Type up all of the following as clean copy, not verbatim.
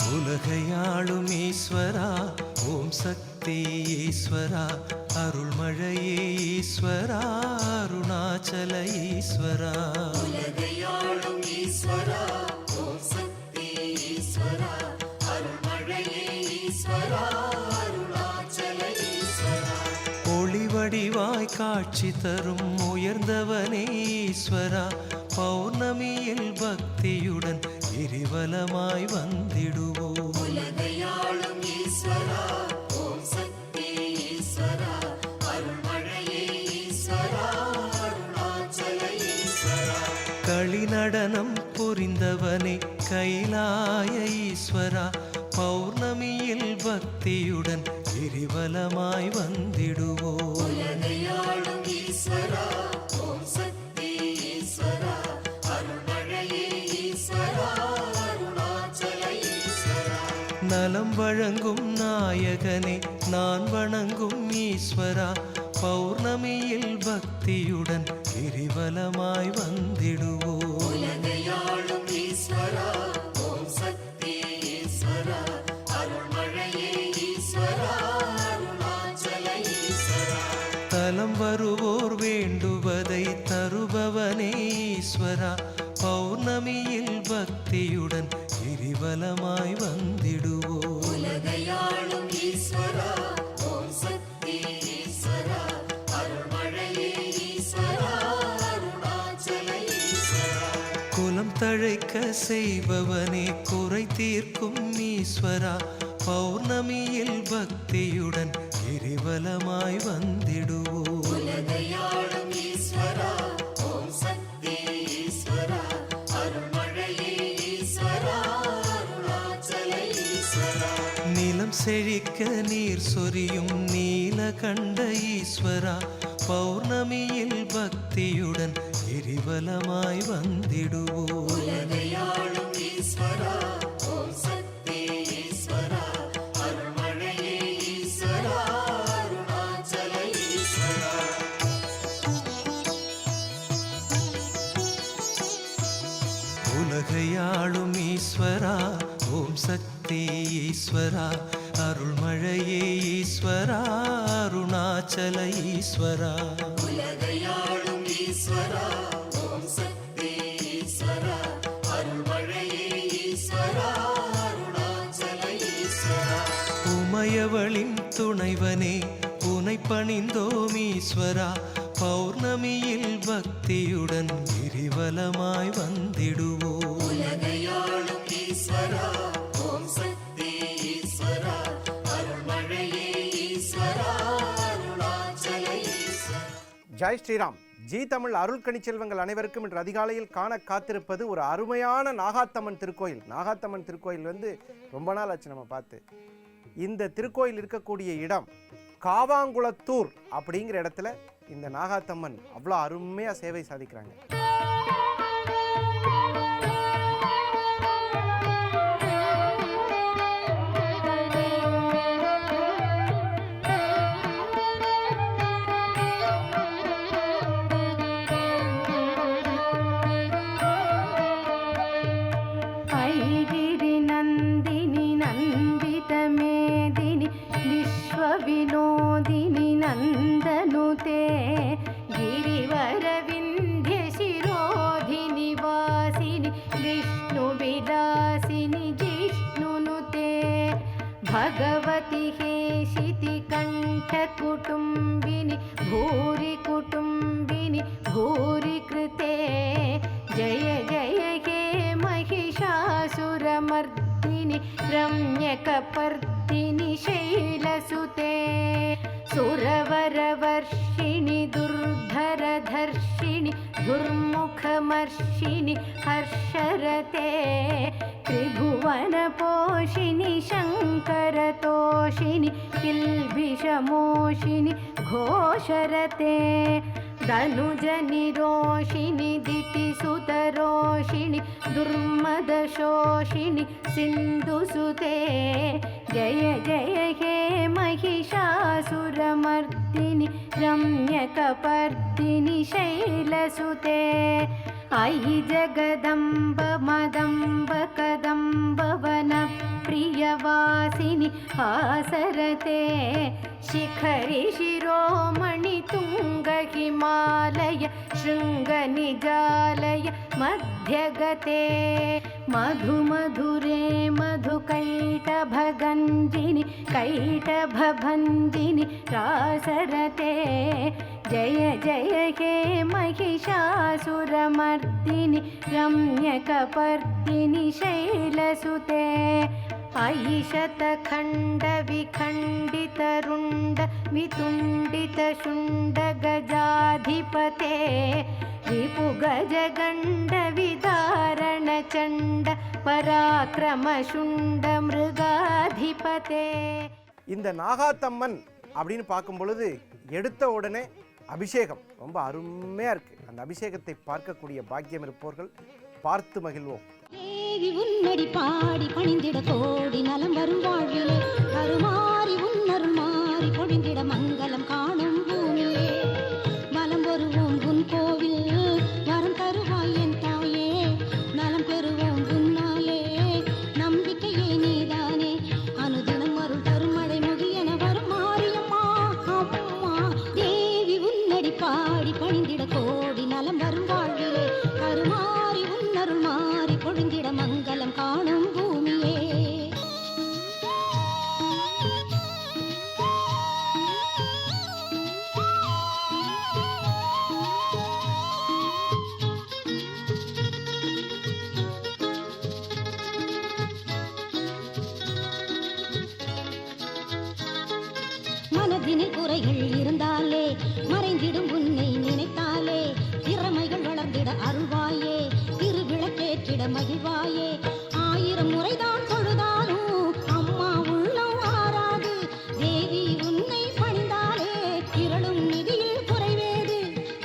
உலகையாளும் ஈஸ்வரா ஓம் சக்தி ஈஸ்வரா அருள்மழையே ஈஸ்வரா அருணாச்சல ஈஸ்வரா. உலகையாளும் ஈஸ்வரா ஓம் சக்தி ஈஸ்வரா அருள்மழையே ஈஸ்வரா அருணாச்சல ஈஸ்வரா. ஒளிவடிவாய் காட்சி தரும் உயர்ந்தவனே ஈஸ்வரா பௌர்ணமியில் பக்தியுடன் கிரிவலமாய் வந்திடுவோம். உலகையாளும் ஈஸ்வரா ஓம் சக்தி ஈஸ்வரா அருள்மழையே ஈஸ்வரா அருணாச்சல ஈஸ்வரா. களிநடனம் புரிந்தவனே கைலாய ஈஸ்வரா பௌர்ணமியில் பக்தியுடன் கிரிவலமாய் வந்திடுவோம். உலகையாளும் ஈஸ்வரா ஓம் சக்தி ஈஸ்வரா அருள்மழையே ஈஸ்வரா அருணாச்சல ஈஸ்வரா. நலம் வழங்கும் நாயகனே நான் வணங்கும் ஈஸ்வரா பௌர்ணமியில் பக்தியுடன் கிரிவலமாய் வந்திடுவோம். உலகையாளும் ஈஸ்வரா ஓம் சக்தி ஈஸ்வரா அருள்மழையே ஈஸ்வரா அருணாச்சல ஈஸ்வரா. தலம் வருவோர் வேண்டுவதை தருபவனே ஈஸ்வரா பௌர்ணமியில் பக்தியுடன் கிரிவலமாய் வந்திடுவோம். உலகையாளும் ஈஸ்வரா ஓம் சக்தி ஈஸ்வரா அருள்மழையே ஈஸ்வரா அருணாச்சல ஈஸ்வரா. குலம் தழைக்க செய்பவனே குறை தீர்க்கும் ஈஸ்வரா பௌர்ணமியில் பக்தியுடன் கிரிவலமாய் வந்திடுவோம். உலகையாளும் ஈஸ்வரா ஓம் சக்தி ஈஸ்வரா அருள்மழையே ஈஸ்வரா அருணாச்சல ஈஸ்வரா. நிலம் செழிக்க நீர் சொரியும் நீலகண்ட ஈஸ்வரா பௌர்ணமியில் பக்தியுடன் கிரிவலமாய் வந்திடுவோம். உலகையாளும் ஈஸ்வரா ஓம் சக்தி ஈஸ்வரா அருள்மழையே ஈஸ்வரா அருணாச்சல ஈஸ்வரா. உலகையாளும் ஈஸ்வரா ஓம் சக்தி ஈஸ்வரா அருள்மழையே ஈஸ்வரா அருணாச்சல ஈஸ்வரா. உலகையாளும் ஈஸ்வரா ஓம் சக்தி ஈஸ்வரா அருள்மழையே ஈஸ்வரா அருணாச்சல ஈஸ்வரா. உமையவளின் துணைவனே உனை பணிந்தோம் ஈஸ்வரா பௌர்ணமியில் பக்தியுடன் கிரிவலமாய் வந்திடுவோம். உலகையாளும் ஈஸ்வரா ஓம் சக்தி ஈஸ்வரா அருள்மழையே ஈஸ்வரா அருணாச்சல ஈஸ்வரா. ஜெய் ஸ்ரீராம். ஜி தமிழ் அருள் கணிச்செல்வங்கள் அனைவருக்கும் இன்று அதிகாலையில் காண காத்திருப்பது ஒரு அருமையான நாகாத்தம்மன் திருக்கோயில். நாகாத்தம்மன் திருக்கோயில் ரொம்ப நாள் ஆச்சு நம்ம பார்த்து. இந்த திருக்கோயில் இருக்கக்கூடிய இடம் காவாங்குளத்தூர் அப்படிங்கிற இடத்துல இந்த நாகாத்தம்மன் அவ்வளோ அருமையாக சேவை சாதிக்கிறாங்க. विनोदिनी नन्दनुते गिरिवरविन्ध्य शिरोधिनि वासिनि विष्णुविलासिनि जिष्णुनुते भगवति हेशिति कण्ठकुटुम्बिनि भूरि कुटुम्बिनि भूरि कृते जय जय हे महिषासुरमर्दिनि रम्यकपर्दिनि शैलसुते सुरवरवर्षिणि दुर्धरधर्षिणि दुर्मुखमर्षिणि हर्षरते त्रिभुवनपोषिणि शङ्करतोषिणि किल्बिषमोषिणि घोषरते धनुजनिरोषिणि दितिसुतरोषिणि दुर्मदशोषिणि सिन्धुसुते जय जय हे महिषासुरमर्दिनि रम्यकपर्दिनि शैलसुते अयि जगदम्ब मदम्ब कदम्ब वन प्रियवासिनि आसरते शिखरि शिरोमणि तुङ्ग हिमालय शृङ्गनिजालय मध्यगते मधुमधुरे मधुकैटभगञ्जिनि कैटभभञ्जिनि रासरते जय जय हे महिषासुरमर्दिनि रम्यकपर्दिनि शैलसुते अयि शतखण्डविखण्डितरुण्ड वितुण्डितशुण्ड गजाधिपते रिपुगजगण्ड विदारणचण्ड पराक्रमशुण्ड मृगाधिपते. இந்த நாகாத்தம்மன் அப்படின்னு பார்க்கும் பொழுது எடுத்த உடனே அபிஷேகம் ரொம்ப அருமையாக இருக்குது. அந்த அபிஷேகத்தை பார்க்கக்கூடிய பாக்கியம் இருப்பவர்கள் பார்த்து மகிழ்வோம். தேவி உன்னடி பாடி பணிந்திட கோடி நலம் வரும் வாழ்விலே கருமாறி உன்னருள் மாறி பொழிந்திட மங்களம் காணும் பூமியே வலம் வருவோம் உன் கோவில் வரம் தருவாய் என் தாயே நலம் பெறுவோம் உன்னாலே நம்பிக்கையே நீதானே அனுதினம் அருள் தரும் மழை முகியன வரும் மாரியம்மா அம்மா தேவி உன்னடி பாடி பணிந்திட கோடி நலம் வரும் வாழ்விலே கருமாறி உன்னருள் மாறி பொழிந்திட மங்களம் காணும் பூமியே. மனதினில் குறைகள் இருந்தாலே மறைந்திடும் உன்னை நினைத்தாலே திறமைகள் வளர்ந்திட அருள்வாயே திருவிளக்கேற்றிட மகிழ்வாயே ஆயிரம் முறைதான் தொழுதாலும் அம்மா உள்ளம் ஆறாது தேவி உன்னை பணிந்தாலே திரளும் நிதியில் குறைவேது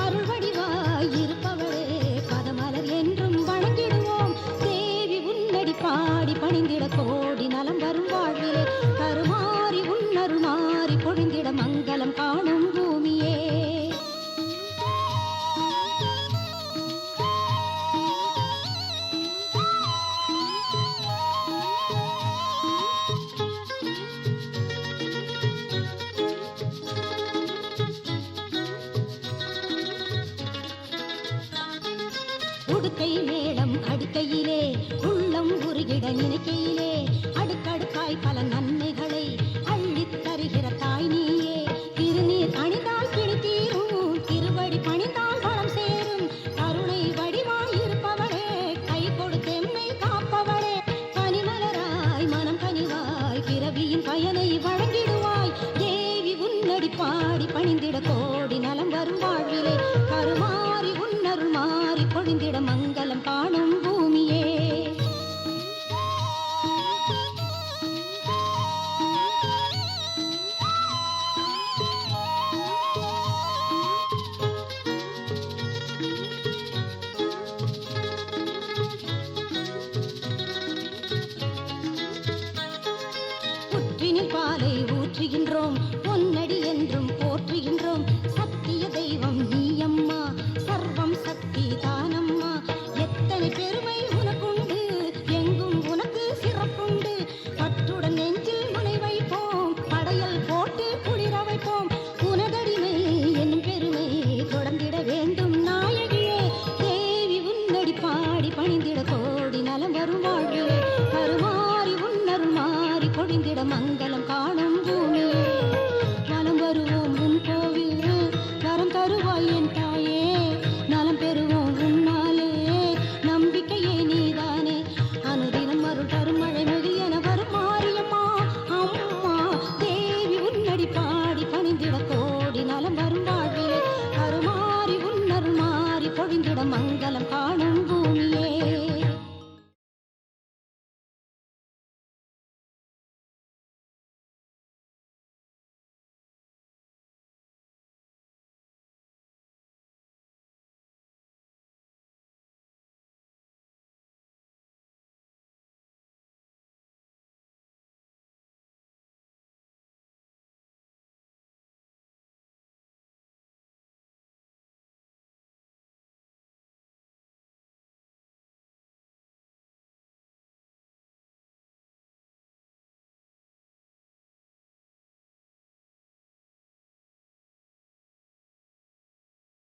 அருள் வடிவாய் இருப்பவளே பதமலர் என்றும் வணங்கிடுவோம் தேவி உன்னடி பாடி பணிந்திட கோடி நலம் வரும் வாழ்விலே கருமாறி உன்னருள் மாறி பொழிந்திட மங்களம் காணும் பூமியே. உடுக்கை மேளம் அடிக்கையிலே உள்ளம் உருகிட நினைக்கையிலே அடுக்கடுக்காய் பல நன்மைகளை அள்ளித் தருகிற தாய் நீயே திருநீர் அணிந்தால் பிடித்தீரும் திருவடி பணிந்தால் பணம் சேரும் கருணை வடிவாய் இருப்பவளே கை கொடுத்தெம்மை காப்பவளே பனிமலராய் மனம் கனிவாய் பிறவியின் பயனை வழங்கிடுவாய் தேவி உன்னடி பாடி பணிந்திட கோடி நலம் வரும் வாழ்விலே கருமாறி உன்னருள் மாறி பொழிந்திட மங்களம் காணும் பூமியே. புற்றினில் பாலை ஊற்றுகின்றோம் பொன்னடி என்றும் போற்றுகின்றோம் சத்திய தெய்வம் நீ அம்மா சர்வம் சக்தி தானம்மா எத்தனை பெருமை உனக்குண்டு எங்கும் உனக்கு சிறப்புண்டு பற்றுடன் நெஞ்சில் முனை வைப்போம் படையல் போட்டு குளிர வைப்போம் உனதடிமை என்னும் பெருமை தொடர்ந்திட வேண்டும் நாயகியே தேவி உன்னடி பாடி பணிந்திட கோடி நலம் வரும் வாழ்விலே கருமாறி உன்னருள் மாறி பொழிந்திட மங்களம் காணும்